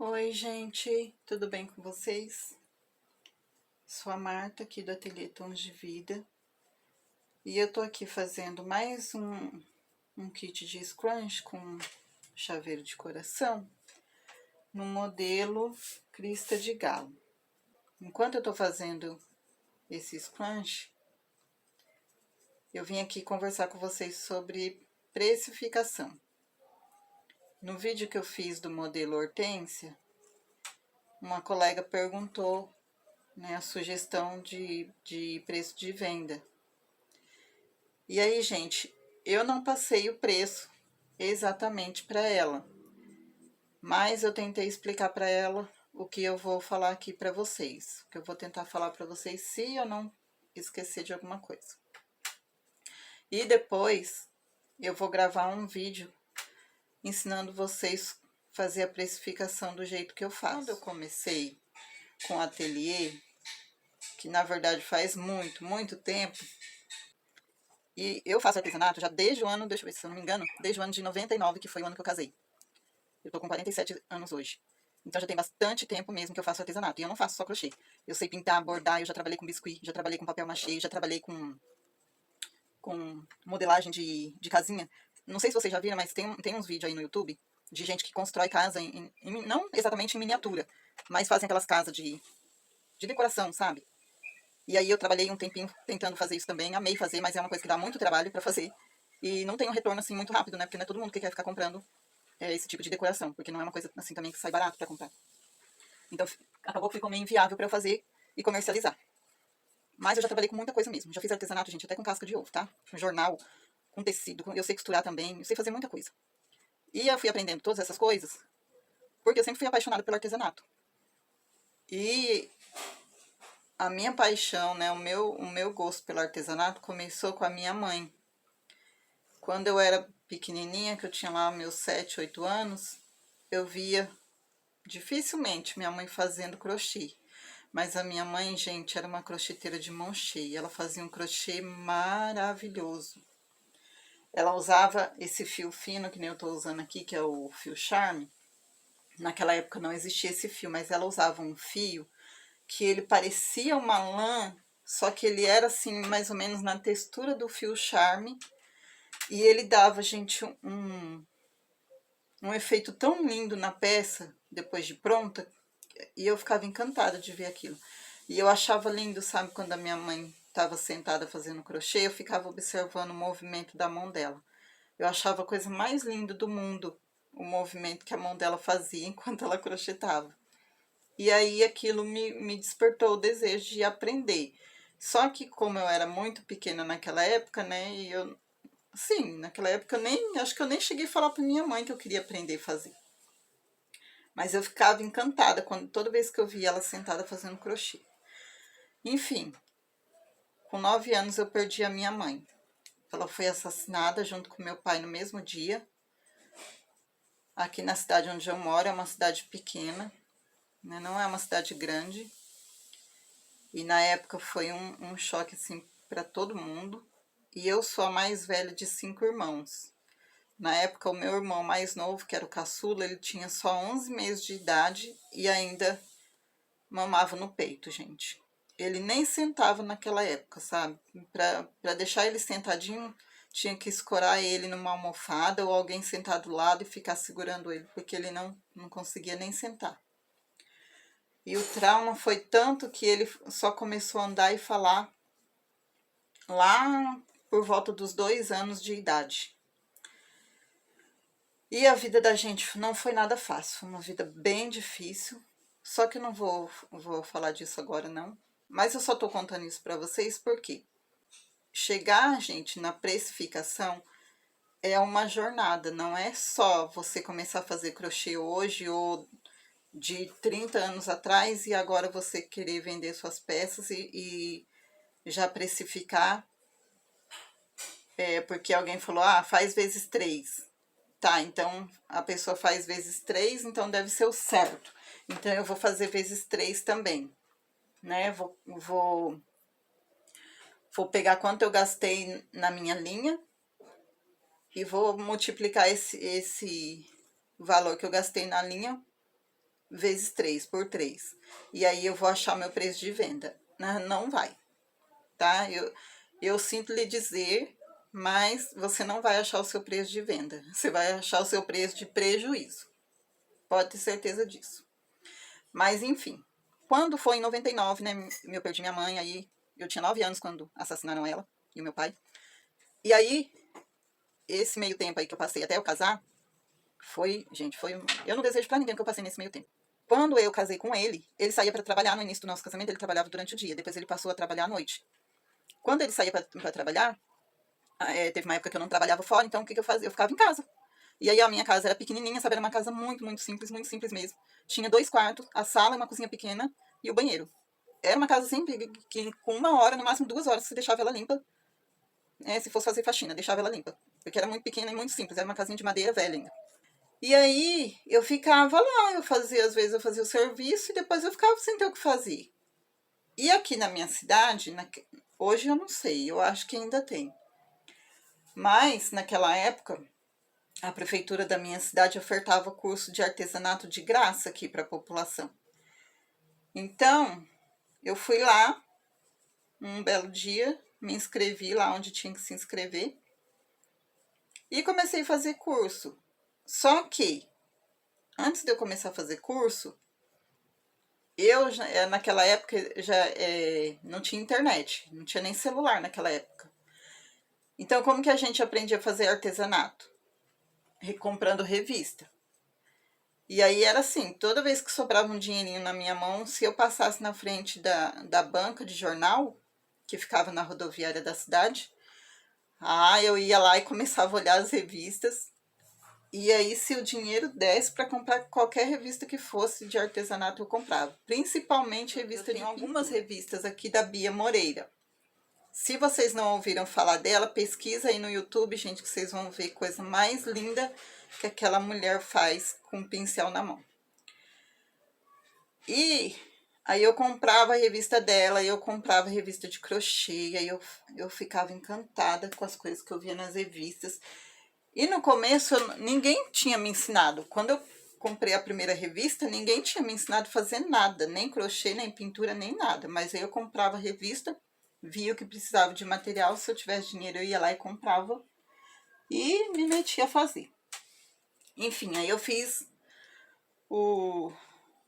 Oi, gente, tudo bem com vocês? Sou a Marta, aqui do Ateliê Tons de Vida, e eu tô aqui fazendo mais um kit de scrunch com chaveiro de coração no modelo Crista de Galo. Enquanto eu tô fazendo esse scrunch, eu vim aqui conversar com vocês sobre precificação. No vídeo que eu fiz do modelo Hortência, uma colega perguntou, né, a sugestão de preço de venda. E aí, gente, eu não passei o preço exatamente para ela, mas eu tentei explicar para ela o que eu vou falar aqui para vocês, que eu vou tentar falar para vocês se eu não esquecer de alguma coisa. E depois eu vou gravar um vídeo ensinando vocês a fazer a precificação do jeito que eu faço. Quando eu comecei com o ateliê, que na verdade faz muito tempo, e eu faço artesanato já desde o ano, deixa eu ver se eu não me engano, desde o ano de 99, que foi o ano que eu casei. Eu tô com 47 anos hoje. Então já tem bastante tempo mesmo que eu faço artesanato. E eu não faço só crochê. Eu sei pintar, bordar, eu já trabalhei com biscuit, já trabalhei com papel machê, já trabalhei com modelagem de casinha. Não sei se vocês já viram, mas tem uns vídeos aí no YouTube de gente que constrói casa, não exatamente em miniatura, mas fazem aquelas casas de decoração, sabe? E aí eu trabalhei um tempinho tentando fazer isso também, amei fazer, mas é uma coisa que dá muito trabalho pra fazer. E não tem um retorno assim muito rápido, né? Porque não é todo mundo que quer ficar comprando esse tipo de decoração, porque não é uma coisa assim também que sai barato pra comprar. Então acabou que ficou meio inviável pra eu fazer e comercializar. Mas eu já trabalhei com muita coisa mesmo. Já fiz artesanato, gente, até com casca de ovo, tá? Com jornal, com tecido, eu sei costurar também, eu sei fazer muita coisa. E eu fui aprendendo todas essas coisas porque eu sempre fui apaixonada pelo artesanato. E a minha paixão, né, o meu gosto pelo artesanato começou com a minha mãe. Quando eu era pequenininha, que eu tinha lá meus 7, 8 anos, eu via dificilmente minha mãe fazendo crochê. Mas a minha mãe, gente, era uma crocheteira de mão cheia. Ela fazia um crochê maravilhoso. Ela usava esse fio fino, que nem eu tô usando aqui, que é o fio Charme. Naquela época não existia esse fio, mas ela usava um fio que ele parecia uma lã, só que ele era assim, mais ou menos na textura do fio Charme. E ele dava, gente, um efeito tão lindo na peça, depois de pronta, e eu ficava encantada de ver aquilo. E eu achava lindo, sabe, quando a minha mãe estava sentada fazendo crochê, eu ficava observando o movimento da mão dela. Eu achava a coisa mais linda do mundo, o movimento que a mão dela fazia enquanto ela crochetava. E aí aquilo me despertou o desejo de aprender. Só que como eu era muito pequena naquela época, né, e eu, sim, naquela época acho que eu nem cheguei a falar para minha mãe que eu queria aprender a fazer. Mas eu ficava encantada toda vez que eu via ela sentada fazendo crochê. Enfim, com 9 anos eu perdi a minha mãe. Ela foi assassinada junto com meu pai no mesmo dia. Aqui na cidade onde eu moro, é uma cidade pequena, né? Não é uma cidade grande. E na época foi um choque assim para todo mundo. E eu sou a mais velha de 5 irmãos. Na época, o meu irmão mais novo, que era o caçula, ele tinha só 11 meses de idade e ainda mamava no peito, gente. Ele nem sentava naquela época, sabe? Pra deixar ele sentadinho, tinha que escorar ele numa almofada ou alguém sentar do lado e ficar segurando ele, porque ele não conseguia nem sentar. E o trauma foi tanto que ele só começou a andar e falar lá por volta dos 2 anos de idade. E a vida da gente não foi nada fácil, foi uma vida bem difícil. Só que eu não vou falar disso agora, não. Mas eu só tô contando isso para vocês porque chegar, gente, na precificação é uma jornada. Não é só você começar a fazer crochê hoje ou de 30 anos atrás e agora você querer vender suas peças e já precificar. Porque alguém falou, faz vezes 3. Tá, então a pessoa faz vezes 3, então deve ser o certo. Então eu vou fazer vezes 3 também, né? Vou pegar quanto eu gastei na minha linha e vou multiplicar esse valor que eu gastei na linha vezes 3 por 3. E aí eu vou achar meu preço de venda. Não vai, tá? Eu sinto lhe dizer, mas você não vai achar o seu preço de venda. Você vai achar o seu preço de prejuízo. Pode ter certeza disso. Mas, enfim. Quando foi em 99, né? Eu perdi minha mãe, aí eu tinha 9 anos quando assassinaram ela e o meu pai. E aí, esse meio tempo aí que eu passei até eu casar, gente, eu não desejo pra ninguém que eu passei nesse meio tempo. Quando eu casei com ele saía para trabalhar no início do nosso casamento, ele trabalhava durante o dia, depois ele passou a trabalhar à noite. Quando ele saía para trabalhar, teve uma época que eu não trabalhava fora, então o que eu fazia? Eu ficava em casa. E aí a minha casa era pequenininha, sabe? Era uma casa muito, muito simples mesmo. Tinha 2 quartos, a sala, uma cozinha pequena e o banheiro. Era uma casa sempre que com 1 hora, no máximo 2 horas, você deixava ela limpa. Se fosse fazer faxina, deixava ela limpa. Porque era muito pequena e muito simples, era uma casinha de madeira velha ainda. E aí eu ficava lá, às vezes eu fazia o serviço e depois eu ficava sem ter o que fazer. E aqui na minha cidade, hoje eu não sei, eu acho que ainda tem. Mas naquela época, a prefeitura da minha cidade ofertava curso de artesanato de graça aqui para a população. Então, eu fui lá, um belo dia, me inscrevi lá onde tinha que se inscrever e comecei a fazer curso. Só que, antes de eu começar a fazer curso, naquela época não tinha internet, não tinha nem celular naquela época. Então, como que a gente aprendia a fazer artesanato? Comprando revista. E aí era assim, toda vez que sobrava um dinheirinho na minha mão, se eu passasse na frente da banca de jornal, que ficava na rodoviária da cidade, eu ia lá e começava a olhar as revistas. E aí, se o dinheiro desse para comprar qualquer revista que fosse de artesanato, eu comprava. Principalmente revista de algumas revistas aqui da Bia Moreira. Se vocês não ouviram falar dela, pesquisa aí no YouTube, gente, que vocês vão ver coisa mais linda que aquela mulher faz com um pincel na mão. E aí eu comprava a revista dela, eu comprava a revista de crochê, aí eu ficava encantada com as coisas que eu via nas revistas. E no começo ninguém tinha me ensinado. Quando eu comprei a primeira revista, ninguém tinha me ensinado a fazer nada, nem crochê, nem pintura, nem nada. Mas aí eu comprava a revista, via o que precisava de material, se eu tivesse dinheiro eu ia lá e comprava e me metia a fazer. Enfim, aí eu fiz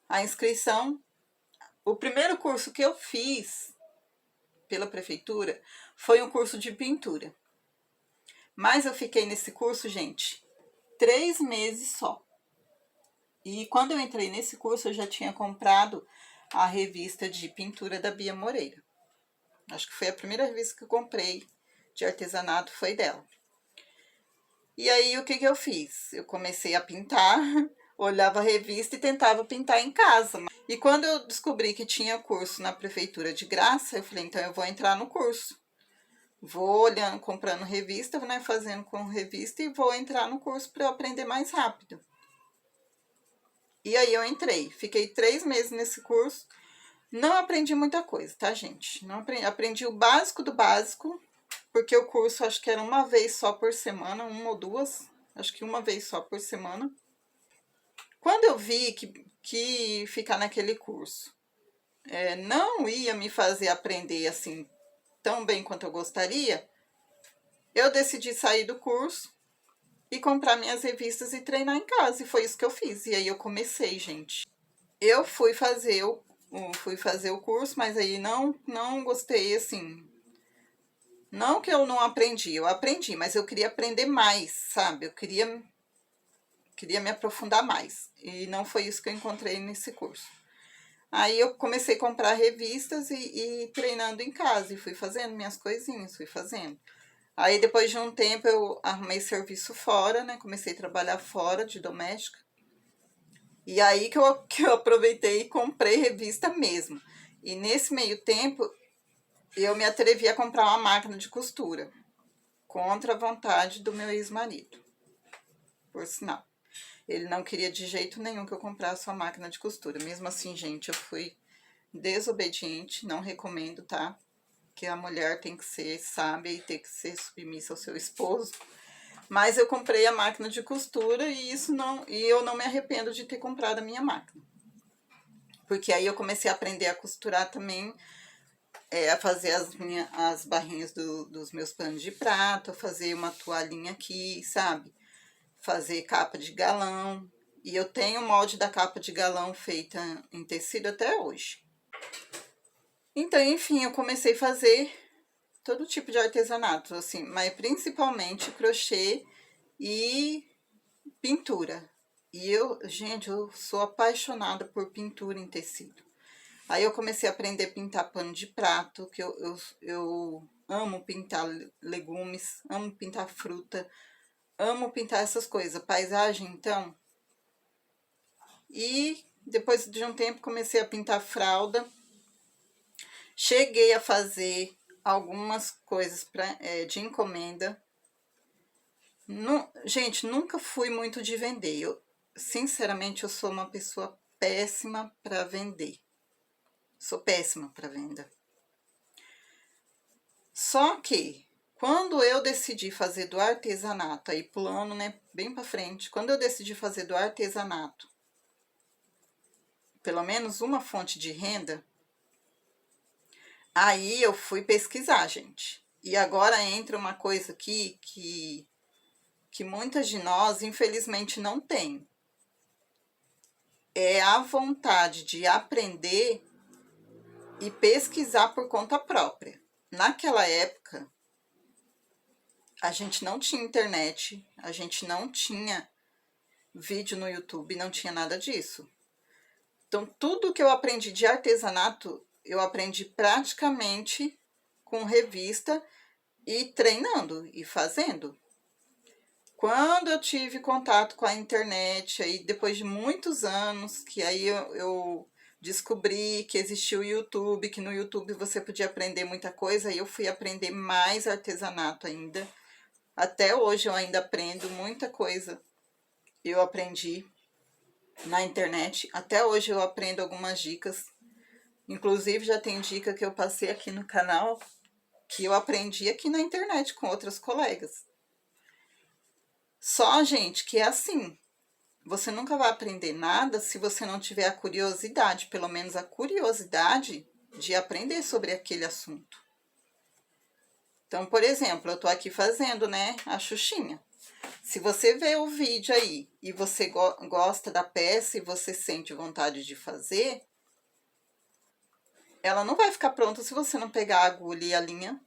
a inscrição. O primeiro curso que eu fiz pela prefeitura foi um curso de pintura. Mas eu fiquei nesse curso, gente, 3 meses só. E quando eu entrei nesse curso, eu já tinha comprado a revista de pintura da Bia Moreira. Acho que foi a primeira revista que eu comprei de artesanato, foi dela. E aí, o que eu fiz? Eu comecei a pintar, olhava a revista e tentava pintar em casa. E quando eu descobri que tinha curso na prefeitura de graça, eu falei, então eu vou entrar no curso. Vou olhando, comprando revista, né, fazendo com revista e vou entrar no curso para eu aprender mais rápido. E aí eu entrei, fiquei 3 meses nesse curso, não aprendi muita coisa, tá, gente? Não aprendi o básico do básico, porque o curso acho que era uma vez só por semana, 1 ou 2, acho que uma vez só por semana. Quando eu vi que ficar naquele curso não ia me fazer aprender assim tão bem quanto eu gostaria, eu decidi sair do curso e comprar minhas revistas e treinar em casa. E foi isso que eu fiz. E aí eu comecei, gente. Eu fui fazer o curso, mas aí não gostei, assim. Não que eu não aprendi, eu aprendi, mas eu queria aprender mais, sabe? Eu queria me aprofundar mais. E não foi isso que eu encontrei nesse curso. Aí eu comecei a comprar revistas e treinando em casa. E fui fazendo minhas coisinhas, fui fazendo. Aí depois de um tempo eu arrumei serviço fora, né? Comecei a trabalhar fora de doméstica. E aí que eu aproveitei e comprei revista mesmo. E nesse meio tempo eu me atrevi a comprar uma máquina de costura. Contra a vontade do meu ex-marido. Por sinal. Ele não queria de jeito nenhum que eu comprasse uma máquina de costura. Mesmo assim, gente, eu fui desobediente, não recomendo, tá? Que a mulher tem que ser sábia e tem que ser submissa ao seu esposo. Mas eu comprei a máquina de costura e eu não me arrependo de ter comprado a minha máquina. Porque aí eu comecei a aprender a costurar também, a fazer as barrinhas dos meus panos de prato, a fazer uma toalhinha aqui, sabe? Fazer capa de galão. E eu tenho o molde da capa de galão feita em tecido até hoje. Então, enfim, eu comecei a fazer todo tipo de artesanato, assim, mas principalmente crochê e pintura. E gente, eu sou apaixonada por pintura em tecido. Aí eu comecei a aprender a pintar pano de prato, que eu amo pintar legumes, amo pintar fruta, amo pintar essas coisas. Paisagem, então. E depois de um tempo comecei a pintar fralda. Cheguei a fazer algumas coisas de encomenda. Gente, nunca fui muito de vender. Sinceramente, eu sou uma pessoa péssima para vender. Sou péssima para venda. Só que, quando eu decidi fazer do artesanato, aí pulando, né, bem para frente, quando eu decidi fazer do artesanato, pelo menos uma fonte de renda, aí eu fui pesquisar, gente. E agora entra uma coisa aqui que muitas de nós, infelizmente, não tem. É a vontade de aprender e pesquisar por conta própria. Naquela época, a gente não tinha internet, a gente não tinha vídeo no YouTube, não tinha nada disso. Então, tudo que eu aprendi de artesanato, eu aprendi praticamente com revista e treinando e fazendo. Quando eu tive contato com a internet, aí depois de muitos anos, que aí eu descobri que existia o YouTube, que no YouTube você podia aprender muita coisa, aí eu fui aprender mais artesanato ainda. Até hoje eu ainda aprendo muita coisa. Eu aprendi na internet. Até hoje eu aprendo algumas dicas. Inclusive já tem dica que eu passei aqui no canal que eu aprendi aqui na internet com outras colegas. Só, gente, que é assim. Você nunca vai aprender nada se você não tiver a curiosidade, pelo menos a curiosidade de aprender sobre aquele assunto. Então, por exemplo, eu tô aqui fazendo, né, a Xuxinha. Se você vê o vídeo aí e você gosta da peça e você sente vontade de fazer, ela não vai ficar pronta se você não pegar a agulha e a linha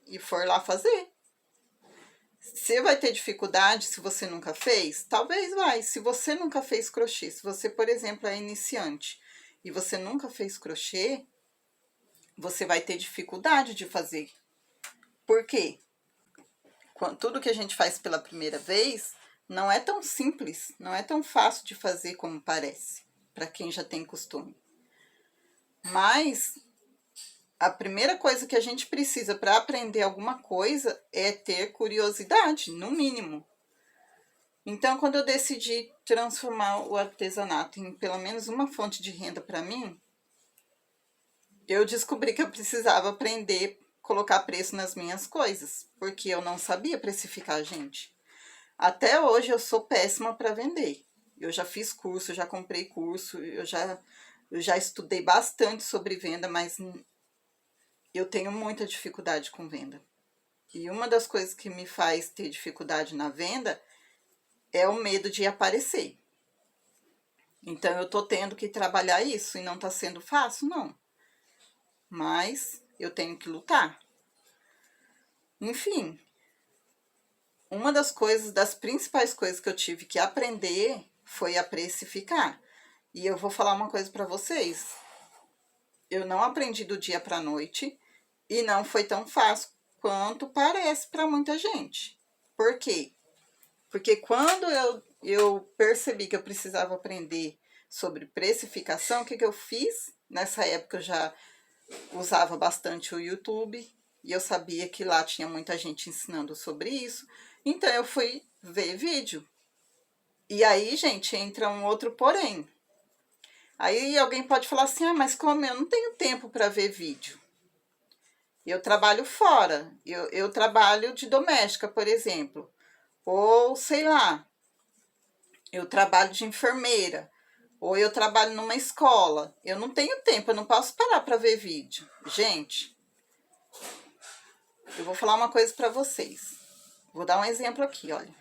e for lá fazer. Você vai ter dificuldade se você nunca fez? Talvez vai. Se você nunca fez crochê, se você, por exemplo, é iniciante e você nunca fez crochê, você vai ter dificuldade de fazer. Por quê? Tudo que a gente faz pela primeira vez não é tão simples, não é tão fácil de fazer como parece, para quem já tem costume. Mas a primeira coisa que a gente precisa para aprender alguma coisa é ter curiosidade, no mínimo. Então, quando eu decidi transformar o artesanato em pelo menos uma fonte de renda para mim, eu descobri que eu precisava aprender a colocar preço nas minhas coisas, porque eu não sabia precificar, gente. Até hoje eu sou péssima para vender. Eu já fiz curso, já comprei curso, eu já estudei bastante sobre venda, mas eu tenho muita dificuldade com venda. E uma das coisas que me faz ter dificuldade na venda é o medo de aparecer. Então, eu tô tendo que trabalhar isso e não tá sendo fácil, não. Mas eu tenho que lutar. Enfim, uma das principais coisas que eu tive que aprender foi a precificar. E eu vou falar uma coisa para vocês. Eu não aprendi do dia para a noite e não foi tão fácil quanto parece para muita gente. Por quê? Porque quando eu percebi que eu precisava aprender sobre precificação, o que eu fiz? Nessa época eu já usava bastante o YouTube e eu sabia que lá tinha muita gente ensinando sobre isso. Então eu fui ver vídeo. E aí, gente, entra um outro porém. Aí alguém pode falar assim: ah, mas como eu não tenho tempo para ver vídeo? Eu trabalho fora, eu trabalho de doméstica, por exemplo. Ou, sei lá, eu trabalho de enfermeira. Ou eu trabalho numa escola, eu não tenho tempo, eu não posso parar para ver vídeo. Gente, eu vou falar uma coisa para vocês. Vou dar um exemplo aqui, olha.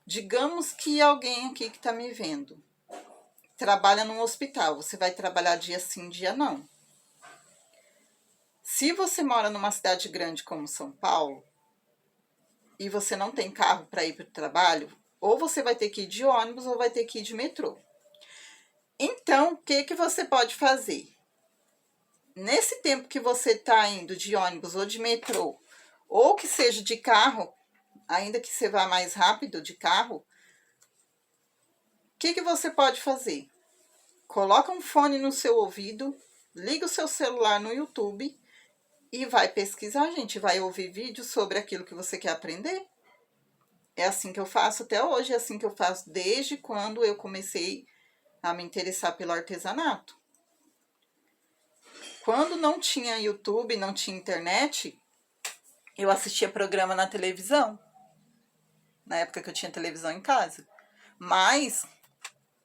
Digamos que alguém aqui que está me vendo trabalha num hospital. Você vai trabalhar dia sim, dia não. Se você mora numa cidade grande como São Paulo e você não tem carro para ir para o trabalho, ou você vai ter que ir de ônibus ou vai ter que ir de metrô. Então, o que você pode fazer? Nesse tempo que você está indo de ônibus ou de metrô, ou que seja de carro, ainda que você vá mais rápido de carro, o que você pode fazer? Coloca um fone no seu ouvido, liga o seu celular no YouTube e vai pesquisar, gente. Vai ouvir vídeos sobre aquilo que você quer aprender. É assim que eu faço até hoje, é assim que eu faço desde quando eu comecei a me interessar pelo artesanato. Quando não tinha YouTube, não tinha internet, eu assistia programa na televisão. Na época que eu tinha televisão em casa. Mas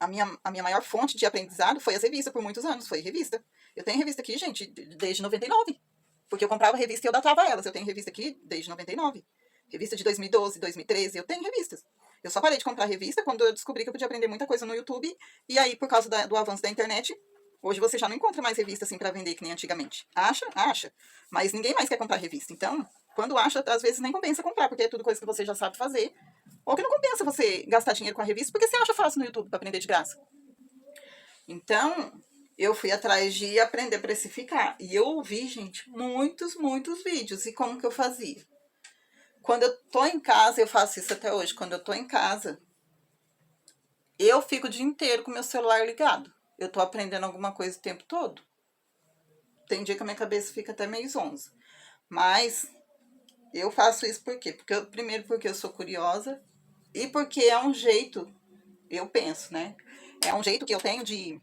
a minha maior fonte de aprendizado foi as revistas por muitos anos, foi revista. Eu tenho revista aqui, gente, desde 99. Porque eu comprava revista e eu datava elas. Eu tenho revista aqui desde 99. Revista de 2012, 2013, eu tenho revistas. Eu só parei de comprar revista quando eu descobri que eu podia aprender muita coisa no YouTube. E aí, por causa do avanço da internet, hoje você já não encontra mais revista assim para vender que nem antigamente. Acha? Acha. Mas ninguém mais quer comprar revista. Então, quando acha, às vezes nem compensa comprar, porque é tudo coisa que você já sabe fazer. Ou que não compensa você gastar dinheiro com a revista, porque você acha fácil no YouTube para aprender de graça. Então, eu fui atrás de aprender a precificar. E eu ouvi, gente, muitos vídeos. E como que eu fazia? Quando eu tô em casa, eu faço isso até hoje. Quando eu tô em casa, eu fico o dia inteiro com meu celular ligado. Eu tô aprendendo alguma coisa o tempo todo. Tem dia que a minha cabeça fica até meio zonza. Mas eu faço isso por quê? Primeiro porque eu sou curiosa e porque é um jeito, eu penso, né? É um jeito que eu tenho de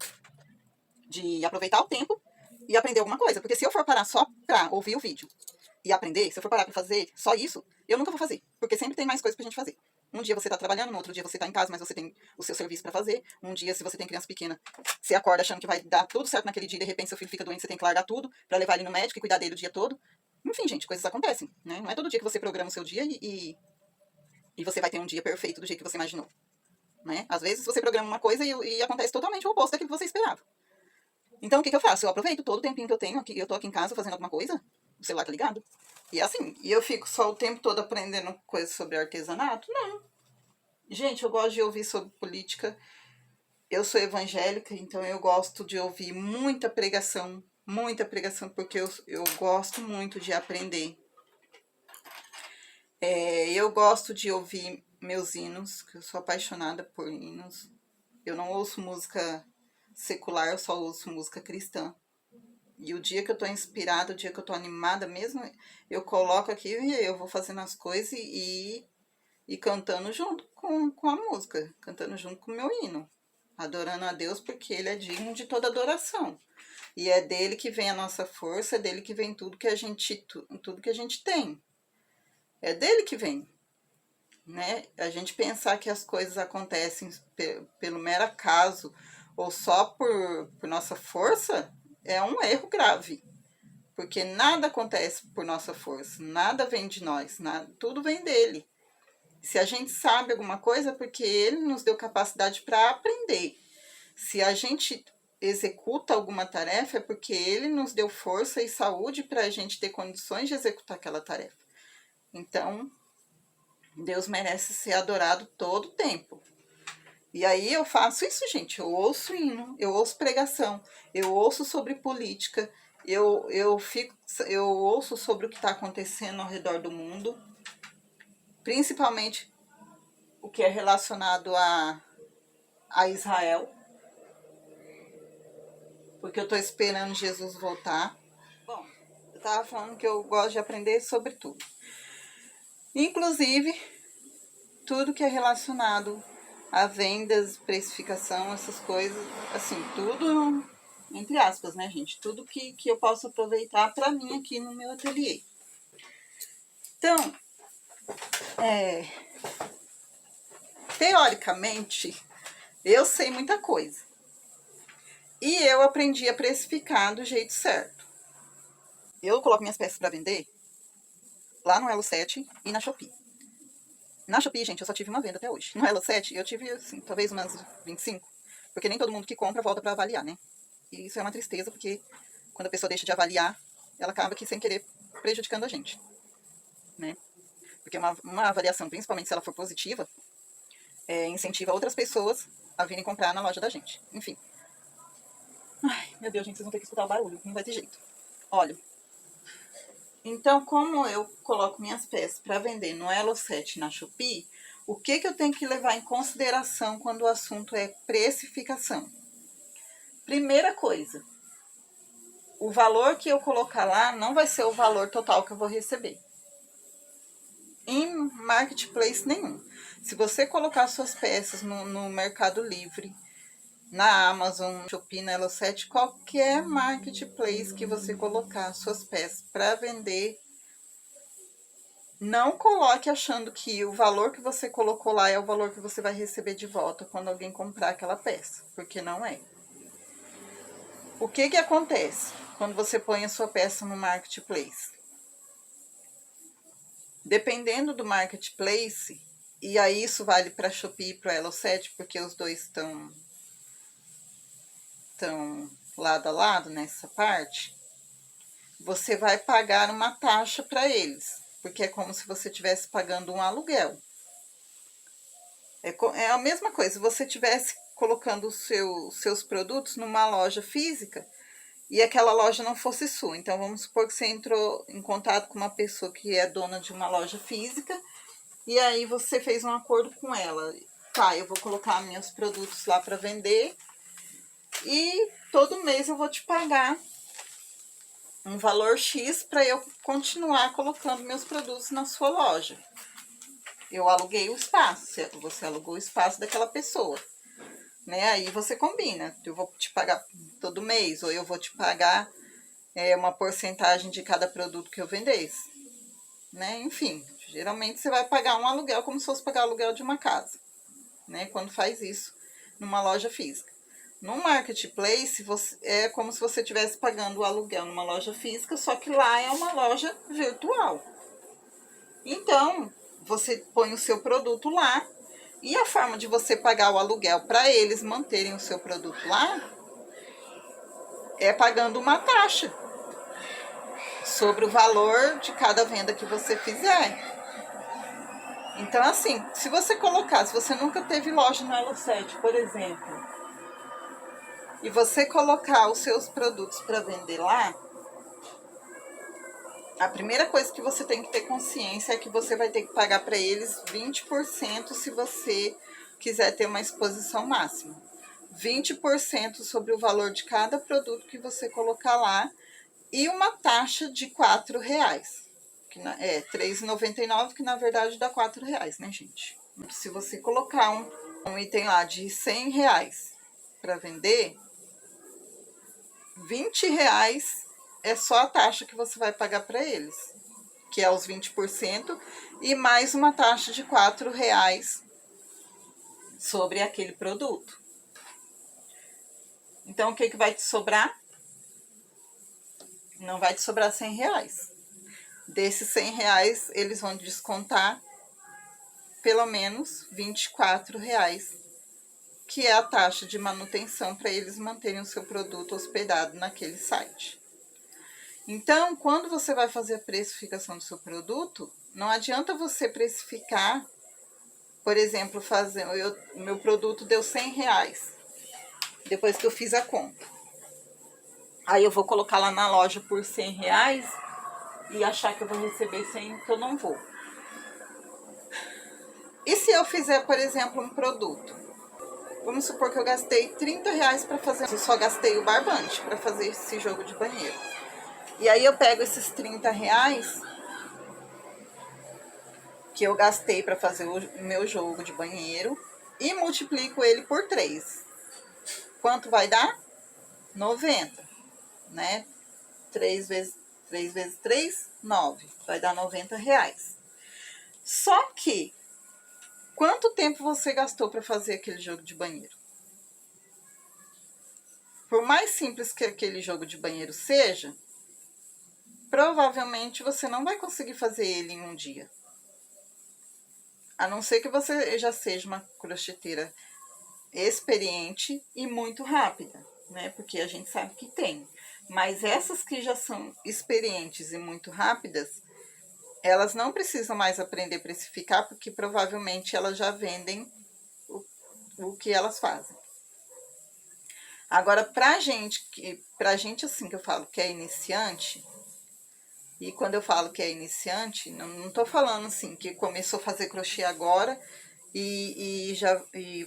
aproveitar o tempo e aprender alguma coisa. Porque se eu for parar só pra ouvir o vídeo e aprender, se eu for parar pra fazer só isso, eu nunca vou fazer. Porque sempre tem mais coisas pra gente fazer. Um dia você tá trabalhando, no outro dia você tá em casa, mas você tem o seu serviço pra fazer. Um dia, se você tem criança pequena, você acorda achando que vai dar tudo certo naquele dia, de repente seu filho fica doente, você tem que largar tudo pra levar ele no médico e cuidar dele o dia todo. Enfim, gente, coisas acontecem, né? Não é todo dia que você programa o seu dia e você vai ter um dia perfeito do jeito que você imaginou, né? Às vezes você programa uma coisa e acontece totalmente o oposto daquilo que você esperava. Então, o que eu faço? Eu aproveito todo o tempinho que eu tenho, eu tô aqui em casa fazendo alguma coisa, o celular tá ligado. E é assim, e eu fico só o tempo todo aprendendo coisas sobre artesanato? Não. Gente, eu gosto de ouvir sobre política. Eu sou evangélica, então eu gosto de ouvir muita pregação, porque eu gosto muito de aprender. Eu gosto de ouvir meus hinos, que eu sou apaixonada por hinos. Eu não ouço música secular, eu só ouço música cristã. E o dia que eu tô inspirada, o dia que eu tô animada mesmo, eu coloco aqui e eu vou fazendo as coisas e cantando junto com a música, cantando junto com o meu hino, adorando a Deus porque Ele é digno de toda adoração. E é dele que vem a nossa força, é dele que vem tudo que a gente tem. É dele que vem, né? A gente pensar que as coisas acontecem pelo mero acaso ou só por nossa força é um erro grave. Porque nada acontece por nossa força, nada vem de nós, tudo vem dele. Se a gente sabe alguma coisa, é porque ele nos deu capacidade para aprender. Se a gente executa alguma tarefa, é porque ele nos deu força e saúde para a gente ter condições de executar aquela tarefa. Então, Deus merece ser adorado todo o tempo. E aí eu faço isso, gente. Eu ouço hino, eu ouço pregação, eu ouço sobre política, eu ouço sobre o que está acontecendo ao redor do mundo, principalmente o que é relacionado a Israel, porque eu estou esperando Jesus voltar. Bom, eu estava falando que eu gosto de aprender sobre tudo, inclusive tudo que é relacionado a vendas, precificação, essas coisas, assim, tudo entre aspas, né, gente? Tudo que eu posso aproveitar para mim aqui no meu ateliê. Então, teoricamente, eu sei muita coisa. E eu aprendi a precificar do jeito certo. Eu coloco minhas peças para vender lá no Elo7 e na Shopee. Na Shopee, gente, eu só tive uma venda até hoje. No Elo7, eu tive, assim, talvez umas 25. Porque nem todo mundo que compra volta para avaliar, né? E isso é uma tristeza, porque quando a pessoa deixa de avaliar, ela acaba que sem querer prejudicando a gente, né? Porque uma avaliação, principalmente se ela for positiva, incentiva outras pessoas a virem comprar na loja da gente. Enfim. Ai, meu Deus, gente, vocês vão ter que escutar o barulho, não vai ter jeito. Olha, então, como eu coloco minhas peças para vender no Elo7 na Shopee, o que eu tenho que levar em consideração quando o assunto é precificação? Primeira coisa, o valor que eu colocar lá não vai ser o valor total que eu vou receber. Em marketplace nenhum. Se você colocar suas peças no Mercado Livre, na Amazon, Shopee, na Elo7, qualquer marketplace que você colocar suas peças para vender, não coloque achando que o valor que você colocou lá é o valor que você vai receber de volta quando alguém comprar aquela peça, porque não é. O que acontece quando você põe a sua peça no marketplace? Dependendo do marketplace, e aí isso vale para a Shopee e para o Elo7, porque os dois estão lado a lado nessa parte, você vai pagar uma taxa para eles, porque é como se você estivesse pagando um aluguel. É a mesma coisa, se você estivesse colocando seus produtos numa loja física e aquela loja não fosse sua. Então, vamos supor que você entrou em contato com uma pessoa que é dona de uma loja física e aí você fez um acordo com ela. Tá, eu vou colocar meus produtos lá para vender e todo mês eu vou te pagar um valor X para eu continuar colocando meus produtos na sua loja. Eu aluguei o espaço, você alugou o espaço daquela pessoa, né? Aí você combina, eu vou te pagar todo mês, ou eu vou te pagar uma porcentagem de cada produto que eu vendesse, né? Enfim, geralmente você vai pagar um aluguel como se fosse pagar o aluguel de uma casa, né? Quando faz isso numa loja física. No marketplace, é como se você estivesse pagando o aluguel numa loja física, só que lá é uma loja virtual. Então, você põe o seu produto lá e a forma de você pagar o aluguel para eles manterem o seu produto lá é pagando uma taxa sobre o valor de cada venda que você fizer. Então, assim, se você nunca teve loja no Elo7, por exemplo, e você colocar os seus produtos para vender lá, a primeira coisa que você tem que ter consciência é que você vai ter que pagar para eles 20% se você quiser ter uma exposição máxima. 20% sobre o valor de cada produto que você colocar lá e uma taxa de R$4, que é R$3,99, que na verdade dá R$4, né, gente? Se você colocar um item lá de R$100 para vender, R$20 é só a taxa que você vai pagar para eles, que é os 20%, e mais uma taxa de R$4 sobre aquele produto. Então, o que vai te sobrar? Não vai te sobrar R$100. Desses R$100, eles vão descontar pelo menos R$24, que é a taxa de manutenção para eles manterem o seu produto hospedado naquele site. Então, quando você vai fazer a precificação do seu produto, não adianta você precificar, por exemplo, meu produto deu R$100, depois que eu fiz a conta. Aí eu vou colocar lá na loja por R$100 e achar que eu vou receber 100, que eu não vou. E se eu fizer, por exemplo, um produto? Vamos supor que eu gastei R$30 para fazer, eu só gastei o barbante para fazer esse jogo de banheiro. E aí eu pego esses R$30 que eu gastei para fazer o meu jogo de banheiro e multiplico ele por 3. Quanto vai dar? 90, né? 3 vezes 3, 9. Vai dar R$90. Só que, quanto tempo você gastou para fazer aquele jogo de banheiro? Por mais simples que aquele jogo de banheiro seja, provavelmente você não vai conseguir fazer ele em um dia. A não ser que você já seja uma crocheteira experiente e muito rápida, né? Porque a gente sabe que tem. Mas essas que já são experientes e muito rápidas, elas não precisam mais aprender a precificar, porque provavelmente elas já vendem o que elas fazem. Agora, pra gente assim que eu falo que é iniciante, e quando eu falo que é iniciante, não tô falando assim que começou a fazer crochê agora e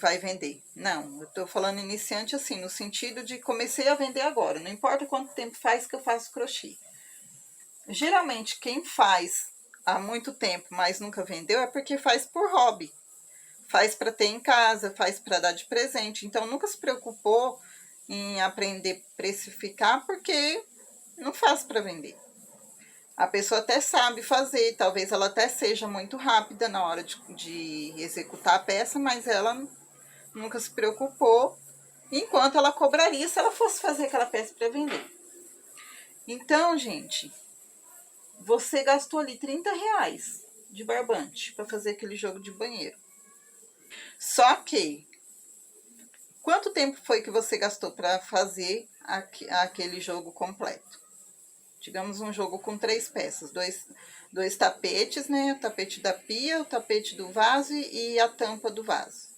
vai vender. Não, eu tô falando iniciante assim, no sentido de comecei a vender agora, não importa quanto tempo faz que eu faço crochê. Geralmente, quem faz há muito tempo, mas nunca vendeu, é porque faz por hobby. Faz para ter em casa, faz para dar de presente. Então, nunca se preocupou em aprender a precificar, porque não faz para vender. A pessoa até sabe fazer, talvez ela até seja muito rápida na hora de executar a peça, mas ela nunca se preocupou, enquanto ela cobraria se ela fosse fazer aquela peça para vender. Então, gente, você gastou ali R$ 30 de barbante para fazer aquele jogo de banheiro. Só que, quanto tempo foi que você gastou para fazer aquele jogo completo? Digamos um jogo com 3 peças, dois tapetes, né? O tapete da pia, o tapete do vaso e a tampa do vaso.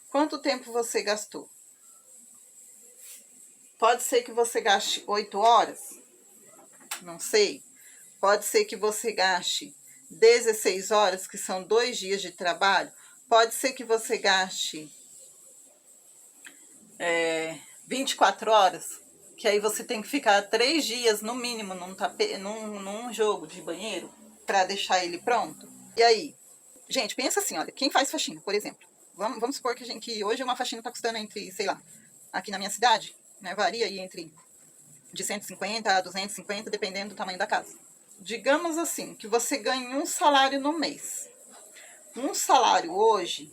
Quanto tempo você gastou? Pode ser que você gaste 8 horas? Não sei. Pode ser que você gaste 16 horas, que são 2 dias de trabalho. Pode ser que você gaste 24 horas, que aí você tem que ficar 3 dias no mínimo num jogo de banheiro para deixar ele pronto. E aí? Gente, pensa assim, olha, quem faz faxina, por exemplo. Vamos supor que hoje uma faxina está custando entre, sei lá, aqui na minha cidade, né, varia aí entre de 150 a 250, dependendo do tamanho da casa. Digamos assim, que você ganha um salário no mês. Um salário hoje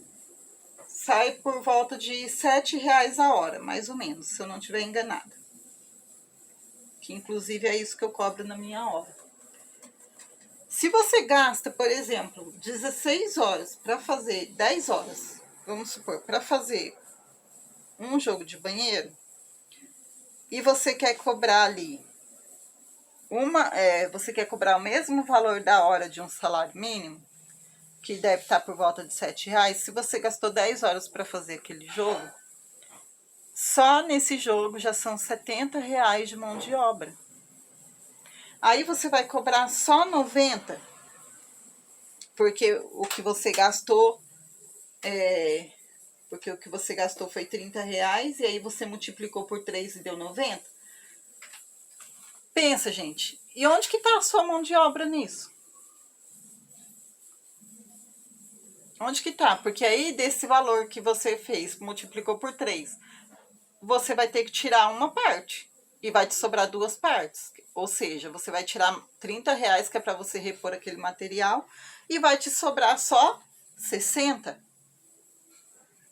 sai por volta de R$ 7 a hora, mais ou menos, se eu não estiver enganada. Que inclusive é isso que eu cobro na minha obra. Se você gasta, por exemplo, 16 horas para fazer 10 horas, vamos supor, para fazer um jogo de banheiro, e você quer cobrar ali você quer cobrar o mesmo valor da hora de um salário mínimo, que deve estar por volta de R$ 7, se você gastou 10 horas para fazer aquele jogo, só nesse jogo já são R$ 70 de mão de obra. Aí você vai cobrar só 90, porque o que você gastou foi R$ 30, e aí você multiplicou por 3 e deu 90. Pensa, gente, e onde que está a sua mão de obra nisso? Onde que tá? Porque aí desse valor que você fez, multiplicou por 3, você vai ter que tirar uma parte e vai te sobrar 2 partes. Ou seja, você vai tirar R$ 30, que é para você repor aquele material, e vai te sobrar só 60.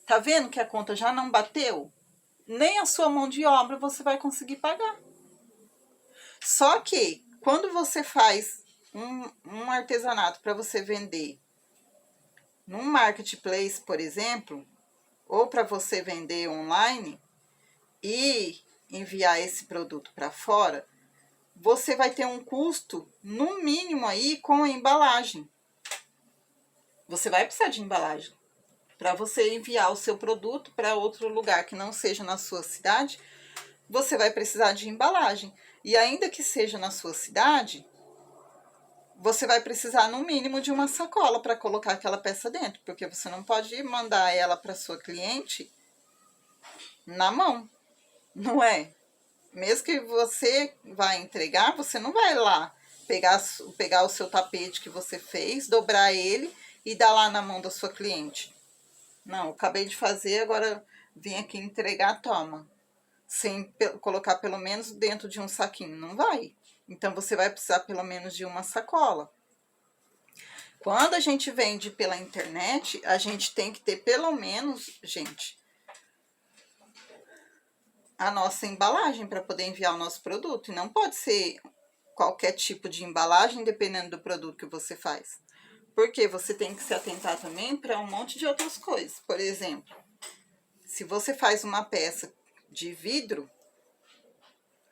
Tá vendo que a conta já não bateu? Nem a sua mão de obra você vai conseguir pagar. Só que quando você faz um artesanato para você vender num marketplace, por exemplo, ou para você vender online e enviar esse produto para fora, você vai ter um custo, no mínimo aí, com a embalagem. Você vai precisar de embalagem. Para você enviar o seu produto para outro lugar que não seja na sua cidade, você vai precisar de embalagem. E ainda que seja na sua cidade, você vai precisar, no mínimo, de uma sacola para colocar aquela peça dentro, porque você não pode mandar ela para sua cliente na mão, não é? Mesmo que você vá entregar, você não vai lá pegar o seu tapete que você fez, dobrar ele e dar lá na mão da sua cliente. Não, eu acabei de fazer, agora vim aqui entregar, toma. Sem colocar pelo menos dentro de um saquinho, não vai. Então, você vai precisar pelo menos de uma sacola. Quando a gente vende pela internet, a gente tem que ter pelo menos, gente, a nossa embalagem para poder enviar o nosso produto. E não pode ser qualquer tipo de embalagem, dependendo do produto que você faz. Porque você tem que se atentar também para um monte de outras coisas. Por exemplo, se você faz uma peça de vidro,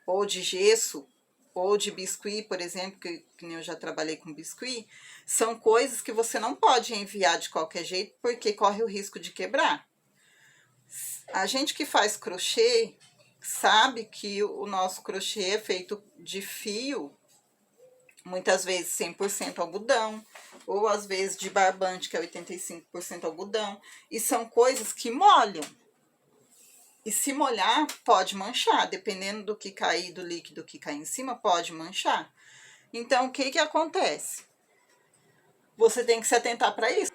ou de gesso, ou de biscuit, por exemplo, que eu já trabalhei com biscuit, são coisas que você não pode enviar de qualquer jeito, porque corre o risco de quebrar. A gente que faz crochê sabe que o nosso crochê é feito de fio, muitas vezes 100% algodão, ou às vezes de barbante, que é 85% algodão, e são coisas que molham. E se molhar, pode manchar, dependendo do que cair, do líquido que cair em cima, pode manchar. Então, o que que acontece? Você tem que se atentar para isso.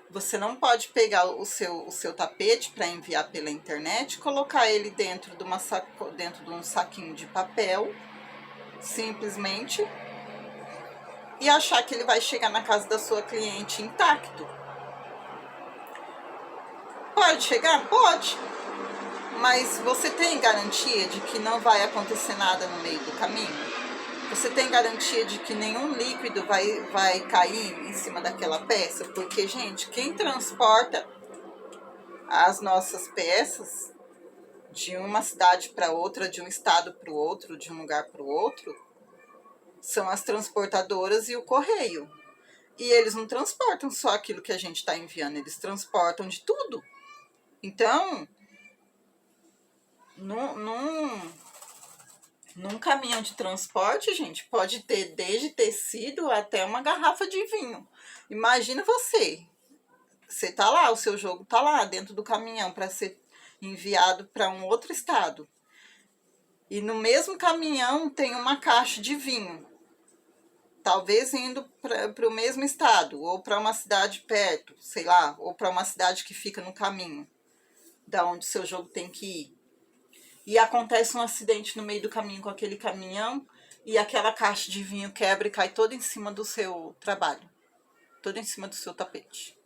Você não pode pegar o seu tapete para enviar pela internet, colocar ele dentro de um saquinho de papel, simplesmente, e achar que ele vai chegar na casa da sua cliente intacto. Pode chegar? Pode. Mas você tem garantia de que não vai acontecer nada no meio do caminho? Você tem garantia de que nenhum líquido vai cair em cima daquela peça? Porque, gente, quem transporta as nossas peças de uma cidade para outra, de um estado para o outro, de um lugar para o outro, são as transportadoras e o correio. E eles não transportam só aquilo que a gente está enviando, eles transportam de tudo. Então, num caminhão de transporte, gente, pode ter desde tecido até uma garrafa de vinho. Imagina você tá lá, o seu jogo tá lá dentro do caminhão para ser enviado para um outro estado. E no mesmo caminhão tem uma caixa de vinho, talvez indo para o mesmo estado, ou para uma cidade perto, sei lá, ou para uma cidade que fica no caminho, da onde o seu jogo tem que ir. E acontece um acidente no meio do caminho com aquele caminhão, e aquela caixa de vinho quebra e cai toda em cima do seu trabalho, toda em cima do seu tapete.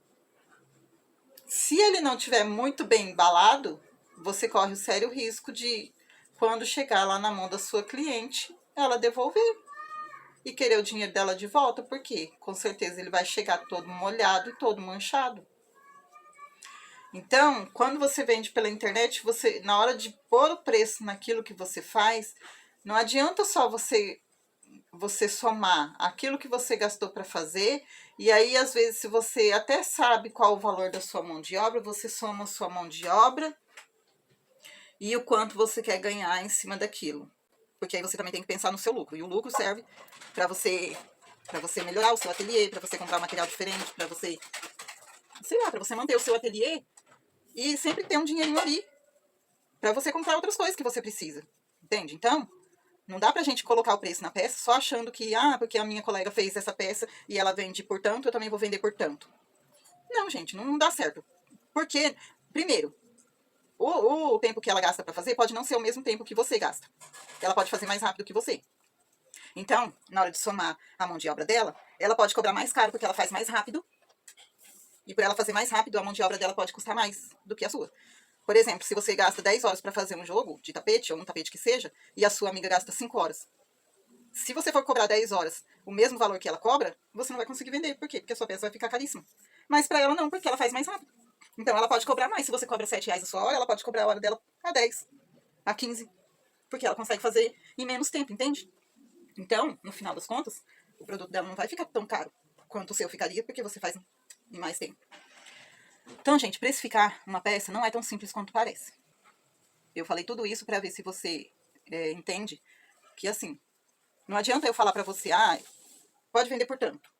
Se ele não tiver muito bem embalado, você corre o sério risco de, quando chegar lá na mão da sua cliente, ela devolver e querer o dinheiro dela de volta, porque com certeza ele vai chegar todo molhado e todo manchado. Então, quando você vende pela internet, você, na hora de pôr o preço naquilo que você faz, não adianta só você somar aquilo que você gastou para fazer, e aí às vezes se você até sabe qual o valor da sua mão de obra, você soma a sua mão de obra e o quanto você quer ganhar em cima daquilo. Porque aí você também tem que pensar no seu lucro, e o lucro serve para você melhorar o seu ateliê, para você comprar um material diferente, para você, sei lá, para você manter o seu ateliê e sempre ter um dinheirinho ali para você comprar outras coisas que você precisa. Entende? Então, não dá pra gente colocar o preço na peça só achando que, porque a minha colega fez essa peça e ela vende por tanto, eu também vou vender por tanto. Não, gente, não dá certo. Porque, primeiro, o tempo que ela gasta para fazer pode não ser o mesmo tempo que você gasta. Ela pode fazer mais rápido que você. Então, na hora de somar a mão de obra dela, ela pode cobrar mais caro porque ela faz mais rápido. E por ela fazer mais rápido, a mão de obra dela pode custar mais do que a sua. Por exemplo, se você gasta 10 horas para fazer um jogo de tapete, ou um tapete que seja, e a sua amiga gasta 5 horas. Se você for cobrar 10 horas o mesmo valor que ela cobra, você não vai conseguir vender. Por quê? Porque a sua peça vai ficar caríssima. Mas para ela não, porque ela faz mais rápido. Então ela pode cobrar mais. Se você cobra R$7 a sua hora, ela pode cobrar a hora dela a 10, a 15. Porque ela consegue fazer em menos tempo, entende? Então, no final das contas, o produto dela não vai ficar tão caro quanto o seu ficaria, porque você faz em mais tempo. Então, gente, precificar uma peça não é tão simples quanto parece. Eu falei tudo isso para ver se você entende que, assim, não adianta eu falar para você, pode vender por tanto.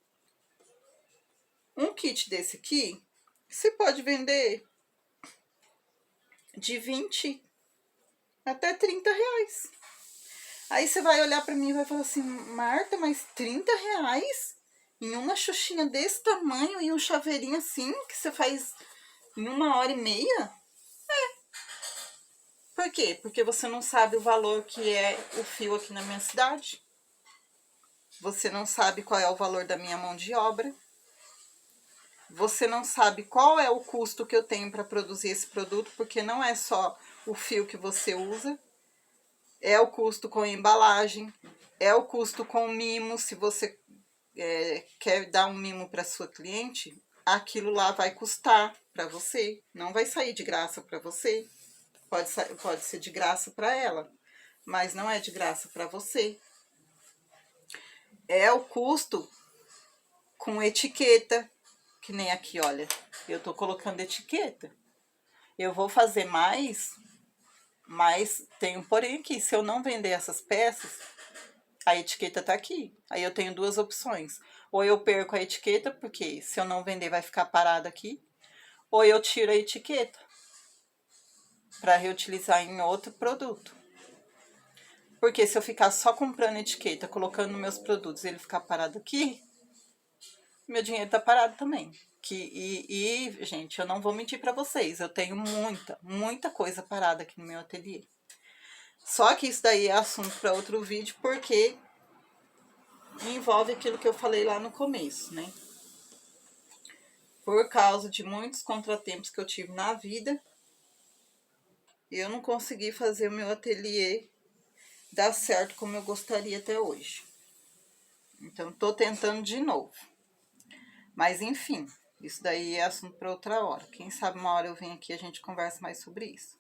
Um kit desse aqui, você pode vender de 20 até 30 reais. Aí você vai olhar para mim e vai falar assim, Marta, mas 30 reais? Em uma xuxinha desse tamanho e um chaveirinho assim, que você faz em 1h30? Por quê? Porque você não sabe o valor que é o fio aqui na minha cidade. Você não sabe qual é o valor da minha mão de obra. Você não sabe qual é o custo que eu tenho para produzir esse produto, porque não é só o fio que você usa, é o custo com embalagem, é o custo com mimo. Se você quer dar um mimo para sua cliente, aquilo lá vai custar para você, não vai sair de graça para você. Pode ser de graça para ela, mas não é de graça para você. É o custo com etiqueta, que nem aqui, olha, eu tô colocando etiqueta. Eu vou fazer mais, mas tem um porém aqui. Se eu não vender essas peças, a etiqueta tá aqui. Aí eu tenho duas opções. Ou eu perco a etiqueta, porque se eu não vender vai ficar parado aqui. Ou eu tiro a etiqueta para reutilizar em outro produto. Porque se eu ficar só comprando etiqueta, colocando meus produtos e ele ficar parado aqui, meu dinheiro tá parado também. Gente, eu não vou mentir para vocês, eu tenho muita coisa parada aqui no meu ateliê. Só que isso daí é assunto para outro vídeo, porque envolve aquilo que eu falei lá no começo, né? Por causa de muitos contratempos que eu tive na vida, eu não consegui fazer o meu ateliê dar certo como eu gostaria até hoje. Então, tô tentando de novo. Mas, enfim, isso daí é assunto para outra hora. Quem sabe uma hora eu venho aqui e a gente conversa mais sobre isso.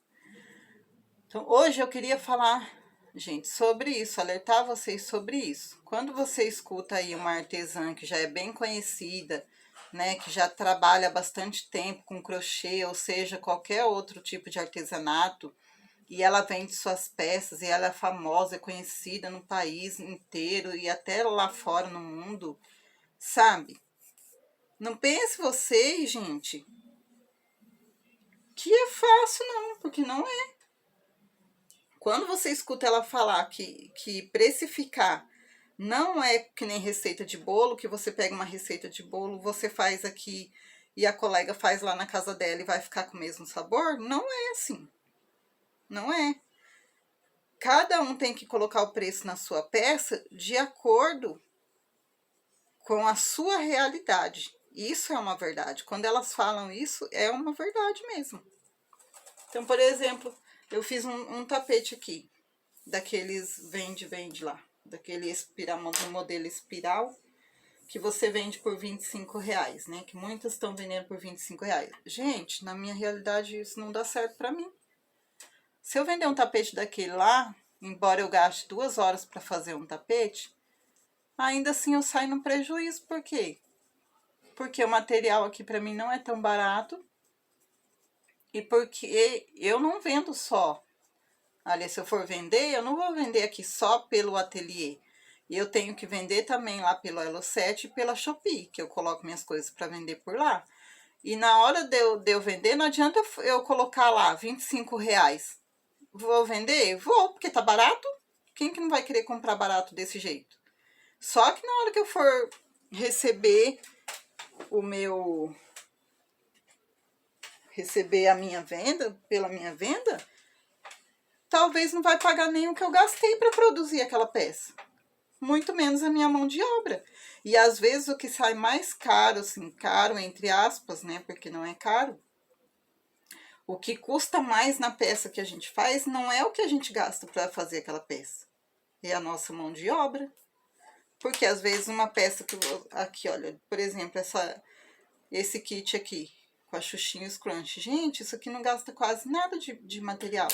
Então, hoje eu queria falar, gente, sobre isso, alertar vocês sobre isso. Quando você escuta aí uma artesã que já é bem conhecida, né, que já trabalha há bastante tempo com crochê, ou seja, qualquer outro tipo de artesanato, e ela vende suas peças, e ela é famosa, é conhecida no país inteiro e até lá fora no mundo, sabe? Não pense vocês, gente, que é fácil não, porque não é. Quando você escuta ela falar que precificar não é que nem receita de bolo, que você pega uma receita de bolo, você faz aqui e a colega faz lá na casa dela e vai ficar com o mesmo sabor, não é assim. Não é. Cada um tem que colocar o preço na sua peça de acordo com a sua realidade. Isso é uma verdade. Quando elas falam isso, é uma verdade mesmo. Então, por exemplo, eu fiz um tapete aqui, daqueles vende lá, daquele modelo espiral, que você vende por R$ 25, né? Que muitas estão vendendo por R$ 25. Gente, na minha realidade, isso não dá certo para mim. Se eu vender um tapete daquele lá, embora eu gaste 2 horas para fazer um tapete, ainda assim eu saio no prejuízo. Por quê? Porque o material aqui para mim não é tão barato e porque eu não vendo só. Olha, se eu for vender, eu não vou vender aqui só pelo ateliê. Eu tenho que vender também lá pelo Elo7 e pela Shopee, que eu coloco minhas coisas para vender por lá. E na hora de eu vender, não adianta eu colocar lá R$ 25. Vou vender? Vou, porque tá barato. Quem que não vai querer comprar barato desse jeito? Só que na hora que eu for receber receber a minha venda, pela minha venda, talvez não vai pagar nem o que eu gastei para produzir aquela peça. Muito menos a minha mão de obra. E às vezes o que sai mais caro, assim, caro entre aspas, né, porque não é caro, o que custa mais na peça que a gente faz não é o que a gente gasta para fazer aquela peça, é a nossa mão de obra. Porque às vezes uma peça que aqui, olha, por exemplo, esse kit aqui com a Xuxinha e os Crunch, gente, isso aqui não gasta quase nada de material.